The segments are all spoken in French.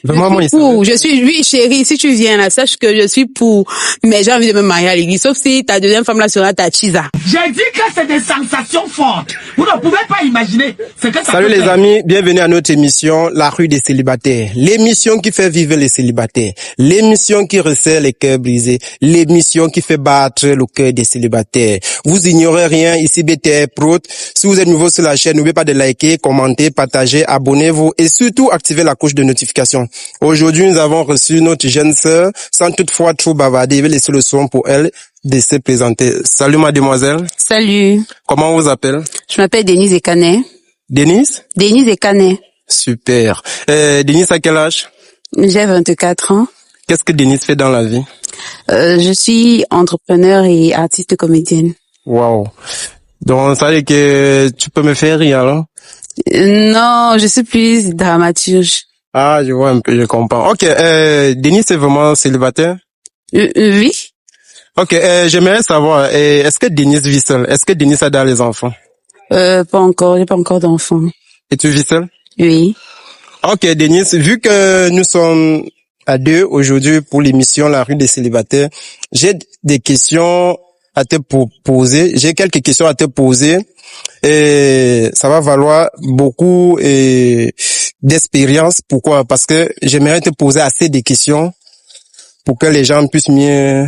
Vraiment, moi, Je suis, oui, chérie, si tu viens là, sache que je suis pour, mais j'ai envie de me marier à l'église, sauf si ta deuxième femme là sera ta chisa. J'ai dit que c'est des sensations fortes. Vous ne pouvez pas imaginer ce que ça Salut peut les faire. amis, bienvenue à notre émission La rue des célibataires. L'émission qui fait vivre les célibataires. L'émission qui resserre les cœurs brisés. L'émission qui fait battre le cœur des célibataires. Vous ignorez rien, ici BTR Pro. Si vous êtes nouveau sur la chaîne, n'oubliez pas de liker, commenter, partager, abonnez-vous et surtout activez la cloche de notification. Aujourd'hui, nous avons reçu notre jeune sœur, sans toutefois trop bavarder. Je vais laisser le son pour elle de se présenter. Salut mademoiselle. Salut. Comment on vous appelle? Je m'appelle Denise Ekané. Denise? Denise Ekané. Super. Denise, à quel âge? J'ai 24 ans. Qu'est-ce que Denise fait dans la vie? Je suis entrepreneur et artiste comédienne. Wow. Donc, ça veut dire que tu peux me faire rire, alors? Non, je suis plus dramaturge. Ah, je vois un peu, je comprends. Ok, Denise est vraiment célibataire? Oui. Ok, j'aimerais savoir, est-ce que Denise vit seule? Est-ce que Denise a les enfants? Pas encore, j'ai pas encore d'enfant. Et tu vis seule? Oui. Ok, Denise, vu que nous sommes à deux aujourd'hui pour l'émission La rue des célibataires, j'ai des questions à te poser. J'ai quelques questions à te poser et ça va valoir beaucoup d'expérience. Pourquoi? Parce que j'aimerais te poser assez de questions pour que les gens puissent mieux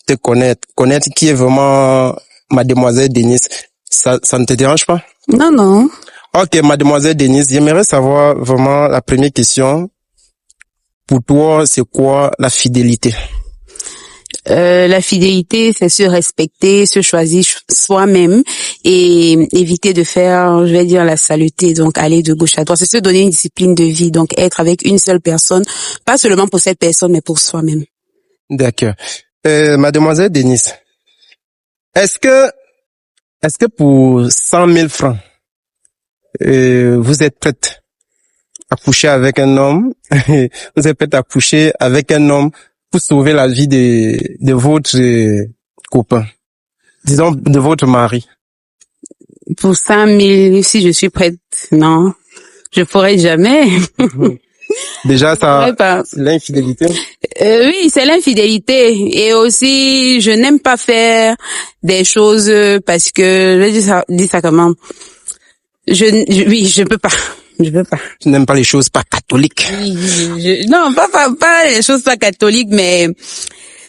te connaître qui est vraiment mademoiselle Denise. Ça ne te dérange pas? Non, non. Ok, mademoiselle Denise, j'aimerais savoir vraiment la première question. Pour toi, c'est quoi la fidélité? La fidélité, c'est se respecter, se choisir soi-même et éviter de faire, je vais dire, la saleté, donc aller de gauche à droite. C'est se donner une discipline de vie, donc être avec une seule personne, pas seulement pour cette personne, mais pour soi-même. D'accord. Mademoiselle Denise, est-ce que pour 100 000 francs, vous êtes prête à coucher avec un homme? Vous êtes prête à coucher avec un homme pour sauver la vie de votre copain, disons de votre mari? Pour 100 000, si je suis prête, non, je pourrais jamais. Déjà, ça, Pas. l'infidélité. Oui, c'est l'infidélité et aussi je n'aime pas faire des choses parce que je dis ça comment. Oui, je peux pas. Je peux pas. Tu n'aimes pas les choses pas catholiques. Non, pas les choses pas catholiques, mais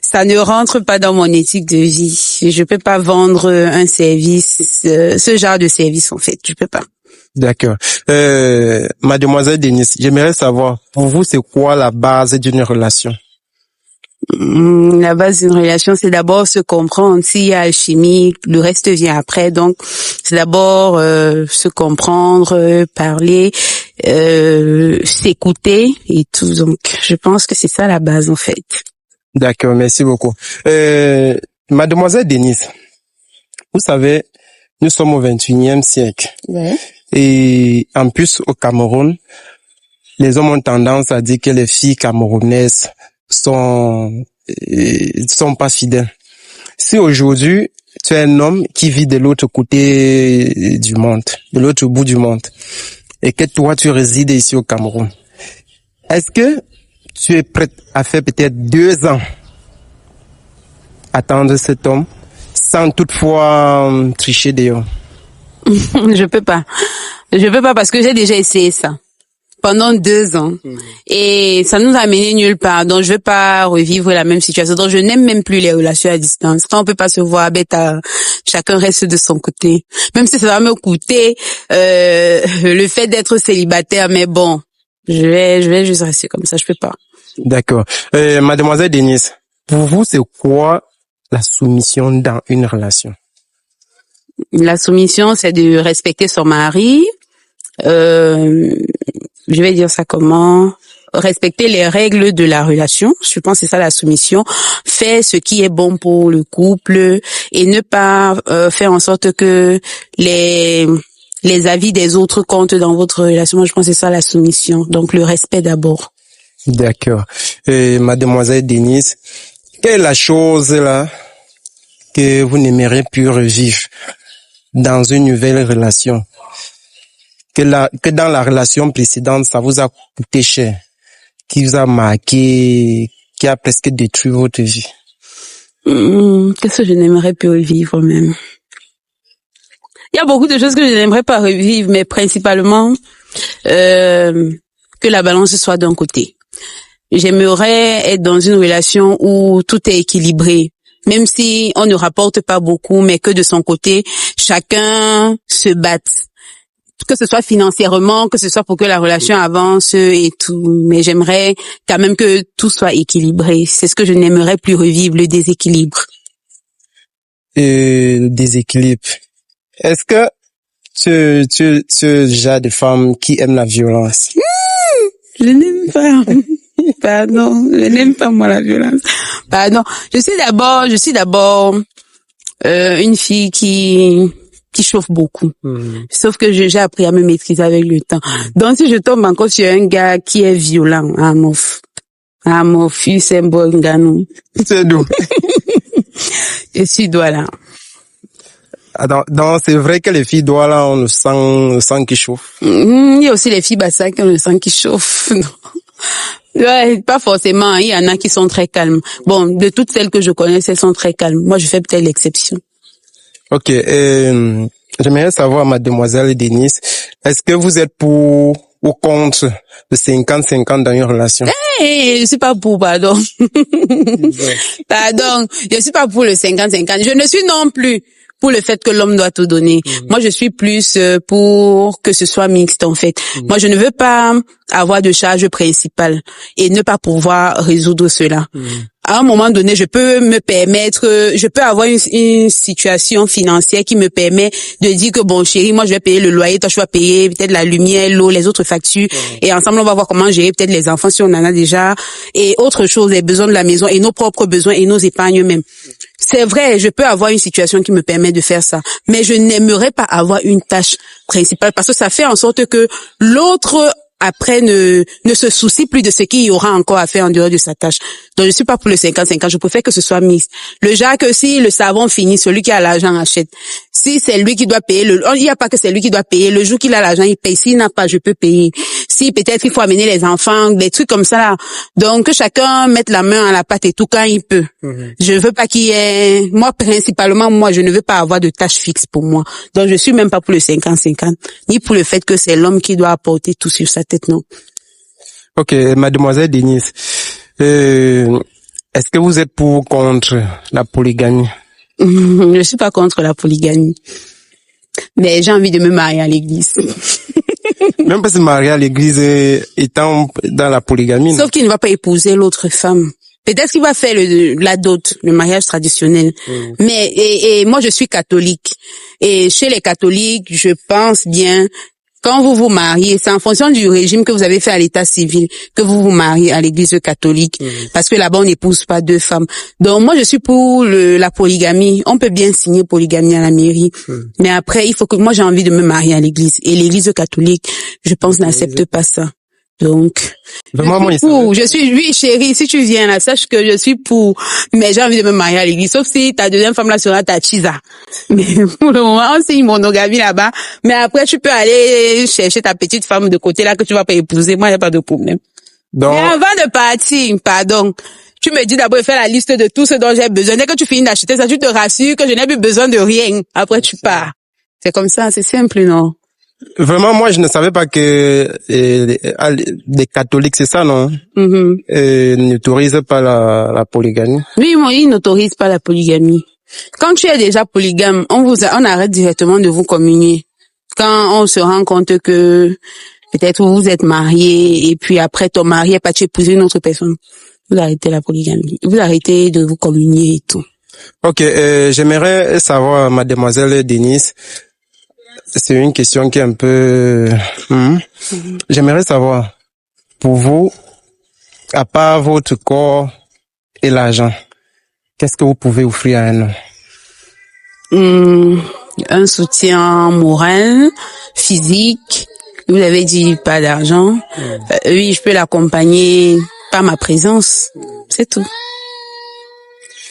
ça ne rentre pas dans mon éthique de vie. Je peux pas vendre un service, ce genre de service en fait. Je peux pas. D'accord. Mademoiselle Denise, j'aimerais savoir, pour vous, c'est quoi la base d'une relation? La base d'une relation, c'est d'abord se comprendre. S'il y a alchimie, le reste vient après. Donc, c'est d'abord se comprendre, parler, s'écouter et tout. Donc, je pense que c'est ça la base en fait. D'accord, merci beaucoup. Mademoiselle Denise, vous savez, nous sommes au 21e siècle. Ouais. Et en plus, au Cameroun, les hommes ont tendance à dire que les filles camerounaises sont pas fidèles. Si aujourd'hui, tu es un homme qui vit de l'autre côté du monde, de l'autre bout du monde, et que toi, tu résides ici au Cameroun, est-ce que tu es prête à faire peut-être 2 ans attendre cet homme sans toutefois tricher dehors? Je peux pas. Je peux pas parce que j'ai déjà essayé ça pendant 2 ans et ça nous a amené nulle part. Donc je veux pas revivre la même situation. Donc je n'aime même plus les relations à distance. Quand on peut pas se voir, chacun reste de son côté. Même si ça va me coûter le fait d'être célibataire, mais bon, je vais juste rester comme ça. Je peux pas. D'accord. Mademoiselle Denise, pour vous, c'est quoi la soumission dans une relation? La soumission, c'est de respecter son mari. Je vais dire ça comment? Respecter les règles de la relation. Je pense que c'est ça la soumission. Faire ce qui est bon pour le couple et ne pas faire en sorte que les avis des autres comptent dans votre relation. Moi, je pense que c'est ça la soumission. Donc, le respect d'abord. D'accord. Mademoiselle Denise, quelle est la chose là que vous n'aimeriez plus revivre dans une nouvelle relation? Que dans la relation précédente, ça vous a coûté cher. qui vous a marqué, qui a presque détruit votre vie? Qu'est-ce que je n'aimerais plus revivre même? Il y a beaucoup de choses que je n'aimerais pas revivre, mais principalement que la balance soit d'un côté. J'aimerais être dans une relation où tout est équilibré, même si on ne rapporte pas beaucoup, mais que de son côté, chacun se batte. Que ce soit financièrement, que ce soit pour que la relation avance et tout. Mais j'aimerais quand même que tout soit équilibré. C'est ce que je n'aimerais plus revivre, le déséquilibre. Le déséquilibre. Est-ce que tu es le genre de femme qui aime la violence? Je n'aime pas. Pardon, je n'aime pas moi la violence. Pardon. Je suis d'abord une fille qui chauffe beaucoup. Sauf que j'ai appris à me maîtriser avec le temps. Donc si je tombe encore sur un gars qui est violent, mon fils est un bon gars, non. C'est d'où? Je suis Douala. Donc c'est vrai que les filles Douala ont le sang qui chauffe. Il y a aussi les filles Bassa qui ont le sang qui chauffe. Ouais, pas forcément. Il y en a qui sont très calmes. Bon, de toutes celles que je connais, elles sont très calmes. Moi, je fais peut-être l'exception. Ok. J'aimerais savoir, mademoiselle Denise, est-ce que vous êtes pour ou contre le 50-50 dans une relation? Je suis pas pour, pardon. Pardon. Je suis pas pour le 50-50. Je ne suis non plus pour le fait que l'homme doit tout donner. Moi, je suis plus pour que ce soit mixte, en fait. Moi, je ne veux pas avoir de charge principale et ne pas pouvoir résoudre cela. À un moment donné, je peux avoir une situation financière qui me permet de dire que bon, chérie, moi, je vais payer le loyer, toi, tu vas payer peut-être la lumière, l'eau, les autres factures. Et ensemble, on va voir comment gérer peut-être les enfants si on en a déjà et autre chose, les besoins de la maison et nos propres besoins et nos épargnes même. C'est vrai, je peux avoir une situation qui me permet de faire ça, mais je n'aimerais pas avoir une tâche principale parce que ça fait en sorte que l'autre après ne se soucie plus de ce qu'il y aura encore à faire en dehors de sa tâche. Donc je suis pas pour le 50-50, je préfère que ce soit mixte. Le genre que si le savon finit, celui qui a l'argent achète. Si c'est lui qui doit payer, il n'y a pas que c'est lui qui doit payer. Le jour qu'il a l'argent, il paye. S'il n'a pas, je peux payer. Si peut-être il faut amener les enfants, des trucs comme ça là. Donc que chacun mette la main à la pâte et tout quand il peut. Je veux pas qu'il y ait, moi principalement, je ne veux pas avoir de tâche fixe pour moi. Donc je suis même pas pour le 50-50, ni pour le fait que c'est l'homme qui doit apporter tout sur sa tête, non. Ok, mademoiselle Denise, est-ce que vous êtes pour ou contre la polygamie? Je suis pas contre la polygamie. Mais j'ai envie de me marier à l'église. Même pas se marier à l'église étant dans la polygamie. Sauf qu'il ne va pas épouser l'autre femme. Peut-être qu'il va faire la dot, le mariage traditionnel. Mais, et moi je suis catholique. Et chez les catholiques, je pense bien, quand vous vous mariez, c'est en fonction du régime que vous avez fait à l'état civil que vous vous mariez à l'église catholique. Parce que là-bas, on n'épouse pas deux femmes. Donc, moi, je suis pour la polygamie. On peut bien signer polygamie à la mairie. Mais après, moi, j'ai envie de me marier à l'église. Et l'église catholique, je pense, n'accepte pas ça. Donc, oui, chérie, si tu viens là, sache que je suis pour, mais j'ai envie de me marier à l'église, sauf si ta deuxième femme là sera ta chisa. Mais pour le moment, c'est une monogamie là-bas. Mais après, tu peux aller chercher ta petite femme de côté là que tu vas pas épouser. Moi, il n'y a pas de problème. Donc... Mais avant de partir, pardon, tu me dis d'abord de faire la liste de tout ce dont j'ai besoin. Dès que tu finis d'acheter ça, tu te rassures que je n'ai plus besoin de rien. Après, tu pars. C'est comme ça, c'est simple, non? Vraiment, moi, je ne savais pas que les catholiques, c'est ça, non? N'autorisent pas la polygamie. Oui, moi, ils n'autorisent pas la polygamie. Quand tu es déjà polygame, on arrête directement de vous communier. Quand on se rend compte que peut-être vous êtes marié et puis après ton mari est parti épouser une autre personne, vous arrêtez la polygamie. Vous arrêtez de vous communier et tout. Ok, j'aimerais savoir, mademoiselle Denise, c'est une question qui est un peu... J'aimerais savoir, pour vous, à part votre corps et l'argent, qu'est-ce que vous pouvez offrir à un homme? Un soutien moral, physique. Vous avez dit pas d'argent. Oui, je peux l'accompagner par ma présence. C'est tout.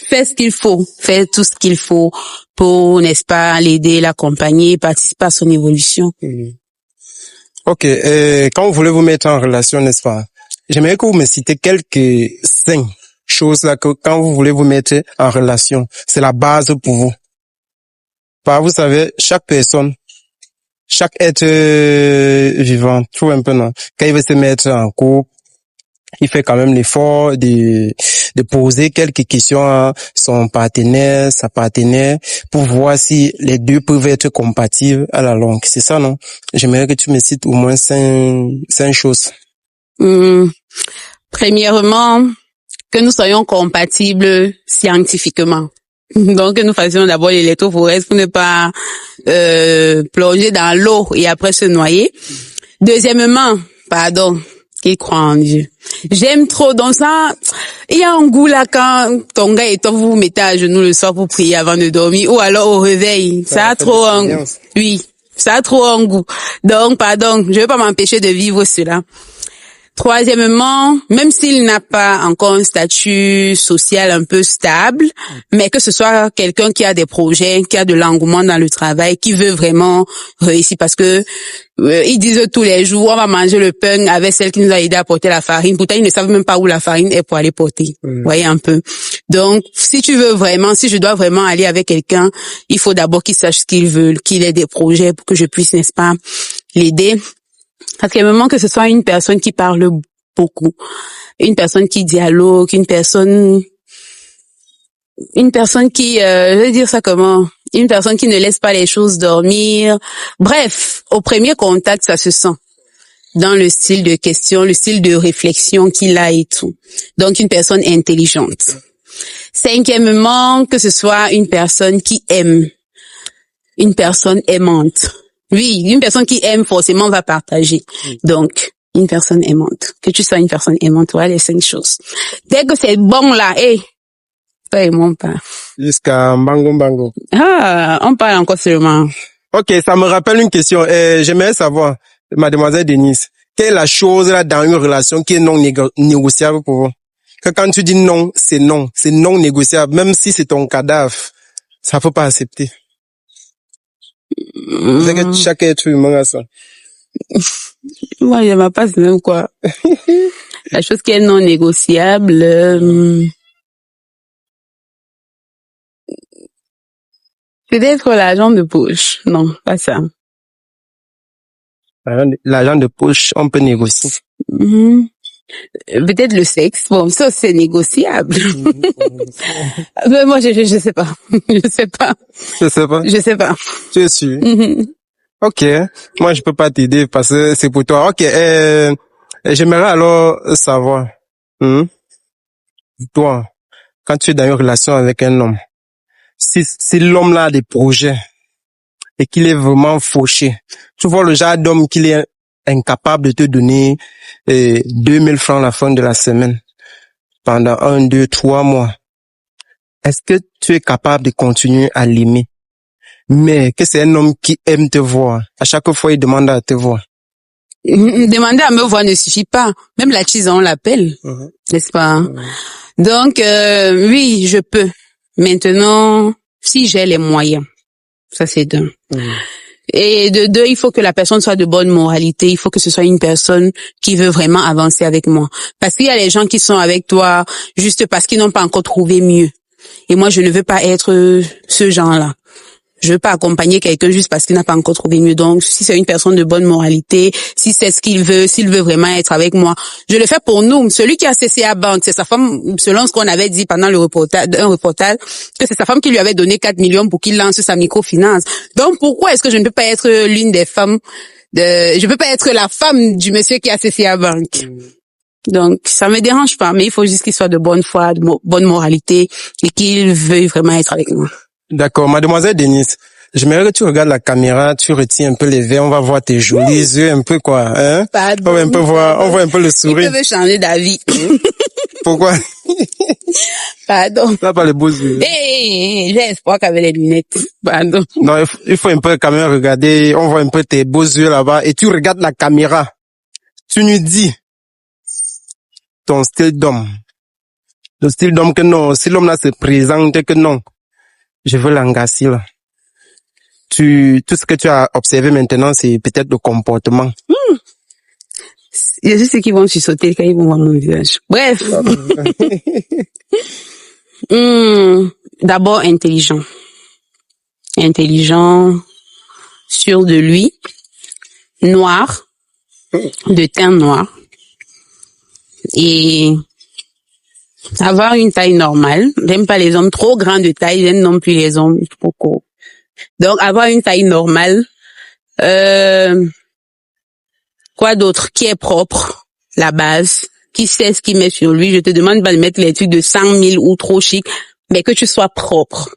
Fais ce qu'il faut. Fais tout ce qu'il faut pour, n'est-ce pas, l'aider, l'accompagner, participer à son évolution. Ok. Quand vous voulez vous mettre en relation, n'est-ce pas? j'aimerais que vous me citez quelques 5 choses là que quand vous voulez vous mettre en relation, c'est la base pour vous. Bah, vous savez, chaque personne, chaque être vivant, trouve un peu, non, quand il veut se mettre en couple, il fait quand même l'effort de poser quelques questions à son partenaire, sa partenaire, pour voir si les deux peuvent être compatibles à la longue. C'est ça, non? J'aimerais que tu me cites au moins 5 choses. Premièrement, que nous soyons compatibles scientifiquement. Donc, que nous fassions d'abord l'électrophorèse pour ne pas plonger dans l'eau et après se noyer. Deuxièmement, qu'il croit en Dieu. J'aime trop dans ça. Il y a un goût là quand ton gars et toi vous vous mettez à genoux le soir pour prier avant de dormir ou alors au réveil. Ça a trop un, oui, ça a trop un goût. Donc, je vais pas m'empêcher de vivre cela. Troisièmement, même s'il n'a pas encore un statut social un peu stable, mais que ce soit quelqu'un qui a des projets, qui a de l'engouement dans le travail, qui veut vraiment réussir parce que ils disent tous les jours, on va manger le pain avec celle qui nous a aidé à porter la farine. Pourtant, ils ne savent même pas où la farine est pour aller porter. Vous voyez un peu. Donc, si je dois vraiment aller avec quelqu'un, il faut d'abord qu'il sache ce qu'il veut, qu'il ait des projets pour que je puisse, n'est-ce pas, l'aider. Quatrièmement, que ce soit une personne qui parle beaucoup, une personne qui dialogue, une personne qui, je vais dire ça comment, une personne qui ne laisse pas les choses dormir. Bref, au premier contact, ça se sent dans le style de question, le style de réflexion qu'il a et tout. Donc, une personne intelligente. Cinquièmement, que ce soit une personne qui aime, une personne aimante. Oui, une personne qui aime forcément va partager. Donc, une personne aimante. Que tu sois une personne aimante, voilà les 5 choses. Dès que c'est bon là, toi et moi on parle. Jusqu'à Mbango. Ah, on parle encore seulement. Ok, ça me rappelle une question. J'aimerais savoir, mademoiselle Denise, quelle est la chose là dans une relation qui est non négociable pour vous? Que quand tu dis non, c'est non négociable. Même si c'est ton cadavre, ça faut pas accepter. C'est que chaque être humain a ça. Moi, je m'en passe même quoi. La chose qui est non négociable, peut-être l'argent de poche. Non, pas ça. L'argent de poche, on peut négocier. Peut-être le sexe. Bon, ça, c'est négociable. Mais moi, je sais pas. Je sais pas. Je sais pas. Tu es sûr? Ok. Moi, je peux pas t'aider parce que c'est pour toi. Ok. J'aimerais alors savoir, toi, quand tu es dans une relation avec un homme, si l'homme là a des projets et qu'il est vraiment fauché, tu vois le genre d'homme qu'il est incapable de te donner 2000 francs à la fin de la semaine pendant 1, 2, 3 mois. Est-ce que tu es capable de continuer à l'aimer? Mais que c'est un homme qui aime te voir. À chaque fois, il demande à te voir. Demander à me voir ne suffit pas. Même la tise, on l'appelle. N'est-ce pas? Donc, oui, je peux. Maintenant, si j'ai les moyens. Ça, c'est d'un. Et de deux, il faut que la personne soit de bonne moralité. Il faut que ce soit une personne qui veut vraiment avancer avec moi. Parce qu'il y a les gens qui sont avec toi juste parce qu'ils n'ont pas encore trouvé mieux. Et moi, je ne veux pas être ce genre-là. Je veux pas accompagner quelqu'un juste parce qu'il n'a pas encore trouvé mieux. Donc, si c'est une personne de bonne moralité, si c'est ce qu'il veut, s'il veut vraiment être avec moi, je le fais pour nous. Celui qui a CCA Bank, c'est sa femme, selon ce qu'on avait dit pendant un reportage, que c'est sa femme qui lui avait donné 4 millions pour qu'il lance sa microfinance. Donc, pourquoi est-ce que je ne peux pas être l'une des femmes je peux pas être la femme du monsieur qui a CCA Bank? Donc, ça me dérange pas, mais il faut juste qu'il soit de bonne foi, de bonne moralité et qu'il veuille vraiment être avec moi. D'accord. Mademoiselle Denise, j'aimerais que tu regardes la caméra, tu retires un peu les verres, on va voir tes jolis yeux un peu quoi, hein? Pardon, on voit un peu le sourire. Il peut changer d'avis. Pourquoi? Pardon. T'as pas les beaux yeux. J'ai espoir qu'avec les lunettes. Pardon. Non, il faut un peu quand même regarder, on voit un peu tes beaux yeux là-bas et tu regardes la caméra. Tu nous dis ton style d'homme. Le style d'homme que non, si l'homme là se présente que non. Je veux l'engasser là. Tout ce que tu as observé maintenant, c'est peut-être le comportement. Il y a ceux qui vont sauter quand ils vont voir mon visage. Bref. D'abord, intelligent. Intelligent, sûr de lui, noir, de teint noir. Et avoir une taille normale. J'aime pas les hommes trop grands de taille, j'aime non plus les hommes trop courts. Donc, avoir une taille normale. Quoi d'autre? Qui est propre, la base. Qui sait ce qu'il met sur lui. Je te demande pas de mettre les trucs de 100 000 ou trop chic, mais que tu sois propre.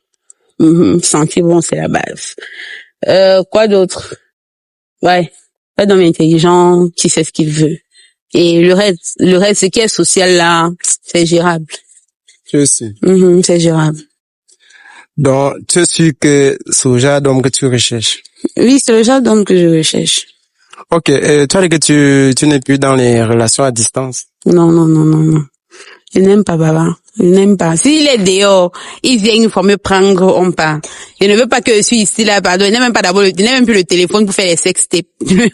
Sentir bon, c'est la base. Quoi d'autre? Ouais. Un homme intelligent, qui sait ce qu'il veut. Et le reste, ce qui est social là, c'est gérable. Je sais. C'est gérable. Donc, tu es sûr que c'est le genre d'homme que tu recherches? Oui, c'est le genre d'homme que je recherche. Ok, tu as dit que tu n'es plus dans les relations à distance. Non. Je n'aime pas Baba. Je n'aime pas. S'il est dehors, il vient une fois me prendre, on part. Je ne veux pas que je suis ici là, pardon. Il n'est même pas d'abord, il n'est même plus le téléphone pour faire les sextapes.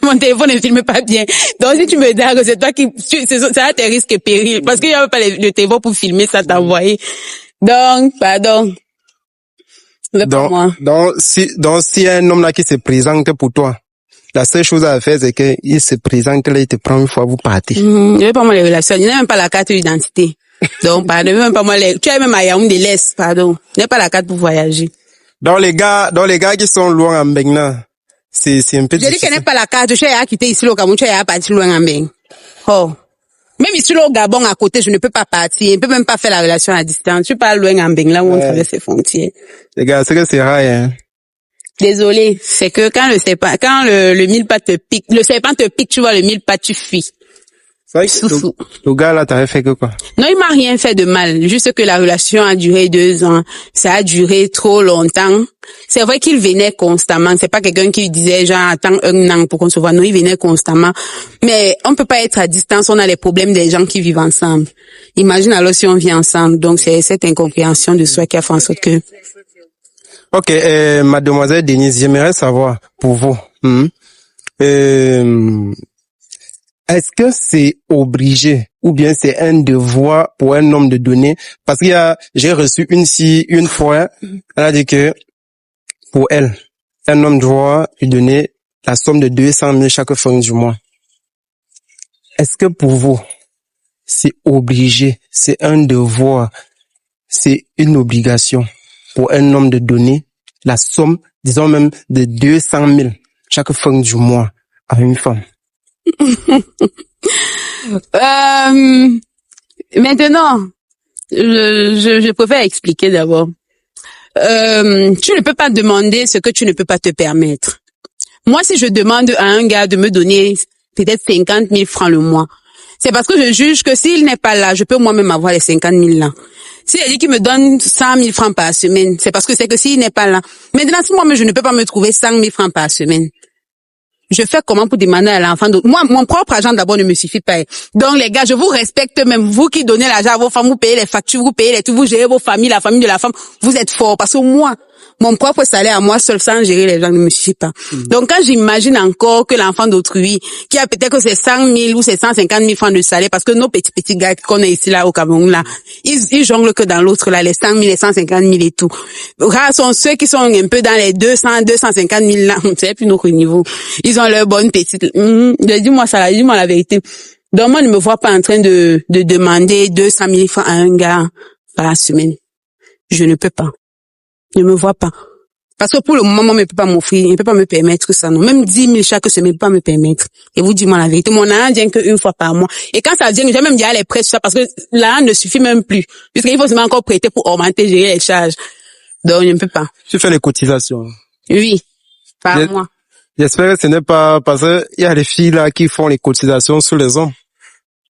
Mon téléphone ne filme pas bien. Donc si tu me dis que c'est toi ça a tes risques et périls. Parce qu'il n'y a pas le téléphone pour filmer ça, t'envoyer. Donc, pardon. Donc, si y a un homme là qui se présente pour toi, la seule chose à faire, c'est qu'il se présente, là, il te prend une fois, vous partez. Je veux pas moi les relations. Je n'ai même pas la carte d'identité. Donc, pardon, même pas moi tu as même à Yaoundé l'Est, pardon. Je n'ai pas la carte pour voyager. Dans les gars qui sont loin en Bengna, c'est un peu difficile. Je dis que je n'ai pas la carte. Je suis à quitter ici au Cameroun, je suis à partir loin en Beng. Oh. Même ici au Gabon à côté, je ne peux pas partir. Je ne peux même pas faire la relation à distance. Je suis pas loin en Beng, là où on traverse les frontières. Les gars, c'est que c'est rare, hein. Désolé, c'est que quand le mille-pas te pique, le serpent te pique, tu vois le mille-pas, tu fuis. C'est vrai que le gars là, t'avais fait que quoi? Non, il m'a rien fait de mal. Juste que la relation a duré 2 ans. Ça a duré trop longtemps. C'est vrai qu'il venait constamment. C'est pas quelqu'un qui disait genre attends un an pour qu'on se voit. Non, il venait constamment. Mais on peut pas être à distance. On a les problèmes des gens qui vivent ensemble. Imagine alors si on vit ensemble. Donc c'est cette incompréhension de soi qui a fait en sorte que. Ok, mademoiselle Denise, j'aimerais savoir pour vous. Est-ce que c'est obligé ou bien c'est un devoir pour un homme de donner? Parce j'ai reçu une fille une fois, elle a dit que pour elle, un homme doit lui donner la somme de 200 000 chaque fin du mois. Est-ce que pour vous, c'est obligé, c'est un devoir, c'est une obligation pour un homme de donner la somme, disons même de 200 000 chaque fin du mois à une femme? Maintenant, je préfère expliquer d'abord. Tu ne peux pas demander ce que tu ne peux pas te permettre. Moi, si je demande à un gars de me donner peut-être 50 000 francs le mois, c'est parce que je juge que s'il n'est pas là, je peux moi-même avoir les 50 000 là. S'il a dit qu'il me donne 100 000 francs par semaine, c'est parce que c'est que s'il n'est pas là. Maintenant, si moi-même je ne peux pas me trouver 100 000 francs par semaine, je fais comment pour demander à l'enfant d'autre? Moi, mon propre argent d'abord ne me suffit pas. Donc, les gars, je vous respecte même. Vous qui donnez l'argent à vos femmes, vous payez les factures, vous payez les tout, vous gérez vos familles, la famille de la femme, vous êtes forts. Parce que moi, mon propre salaire à moi seul, sans gérer les gens, ne me suffit pas. Donc, quand j'imagine encore que l'enfant d'autrui, qui a peut-être que c'est 100 000 ou c'est 150 000 francs de salaire, parce que nos petits gars qu'on a ici, là, au Cameroun, là, ils jonglent que dans l'autre, là, les 100 000, les 150 000 et tout. Rares sont ceux qui sont un peu dans les 200, 250 000 là. C'est plus notre niveau. Ils ont leur bonne petite. Dis-moi ça, dis-moi la vérité. Donc, moi, ne me vois pas en train de demander 200 000 francs à un gars par semaine. Je ne peux pas. Je ne me vois pas. Parce que pour le moment, moi, je ne peux pas m'offrir, je ne peux pas me permettre ça, non. Même 10 000 chaque semaine, je ne peux pas me permettre. Et vous dis-moi la vérité. Mon argent vient qu'une fois par mois. Et quand ça vient, j'ai même dit à les prêts, tout ça, parce que l'argent ne suffit même plus. Puisqu'il faut seulement encore prêter pour augmenter, gérer les charges. Donc, je ne peux pas. Tu fais les cotisations? Oui. Par mois. J'espère que ce n'est pas parce que il y a des filles là qui font les cotisations sur les hommes.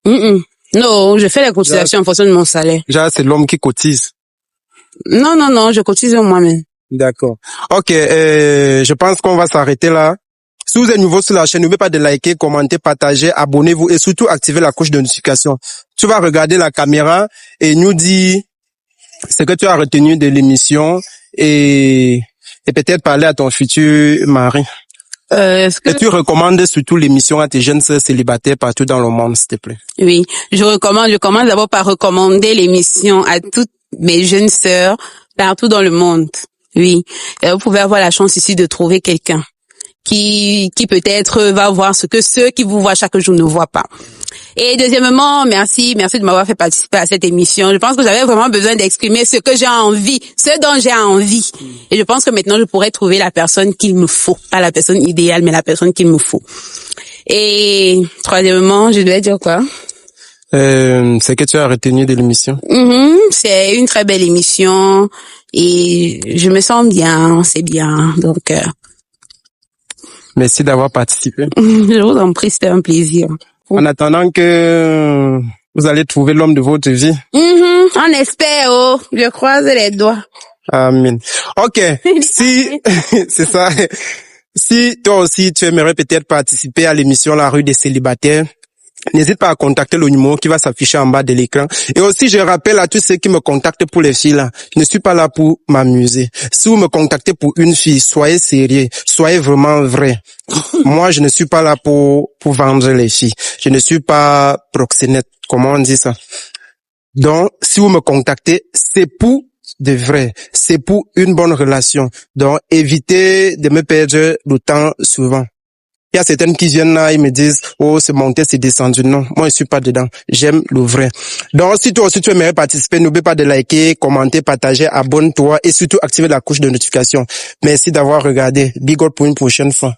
Non, je fais les cotisations en fonction de mon salaire. Genre, c'est l'homme qui cotise. Non, je cotise moi-même. D'accord. Ok, je pense qu'on va s'arrêter là. Si vous êtes nouveau sur la chaîne, n'oubliez pas de liker, commenter, partager, abonnez-vous et surtout activer la cloche de notification. Tu vas regarder la caméra et nous dire ce que tu as retenu de l'émission et peut-être parler à ton futur mari. Et tu recommandes surtout l'émission à tes jeunes sœurs célibataires partout dans le monde, s'il te plaît? Oui, je commence d'abord par recommander l'émission à toutes mes jeunes sœurs partout dans le monde. Oui, vous pouvez avoir la chance ici de trouver quelqu'un qui peut-être va voir ce que ceux qui vous voient chaque jour ne voient pas. Et deuxièmement, merci de m'avoir fait participer à cette émission. Je pense que j'avais vraiment besoin d'exprimer ce que j'ai envie, ce dont j'ai envie. Et je pense que maintenant je pourrais trouver la personne qu'il me faut, pas la personne idéale, mais la personne qu'il me faut. Et troisièmement, je devais dire quoi? C'est que tu as retenu de l'émission. C'est une très belle émission et je me sens bien, c'est bien. Donc, merci d'avoir participé. Je vous en prie, c'était un plaisir. En attendant que vous allez trouver l'homme de votre vie. On espère, je croise les doigts. Amen. Ok. Si, c'est ça. Si toi aussi tu aimerais peut-être participer à l'émission La Rue des Célibataires, n'hésite pas à contacter le numéro qui va s'afficher en bas de l'écran. Et aussi, je rappelle à tous ceux qui me contactent pour les filles là, je ne suis pas là pour m'amuser. Si vous me contactez pour une fille, soyez sérieux, soyez vraiment vrai. Moi, je ne suis pas là pour vendre les filles. Je ne suis pas proxénète, comment on dit ça? Donc, si vous me contactez, c'est pour de vrai. C'est pour une bonne relation. Donc, évitez de me perdre le temps souvent. Il y a certaines qui viennent là, ils me disent, oh, c'est monté, c'est descendu. Non, moi, je suis pas dedans. J'aime le vrai. Donc, si toi aussi tu aimerais participer, n'oublie pas de liker, commenter, partager, abonne-toi et surtout activer la cloche de notification. Merci d'avoir regardé. Big up pour une prochaine fois.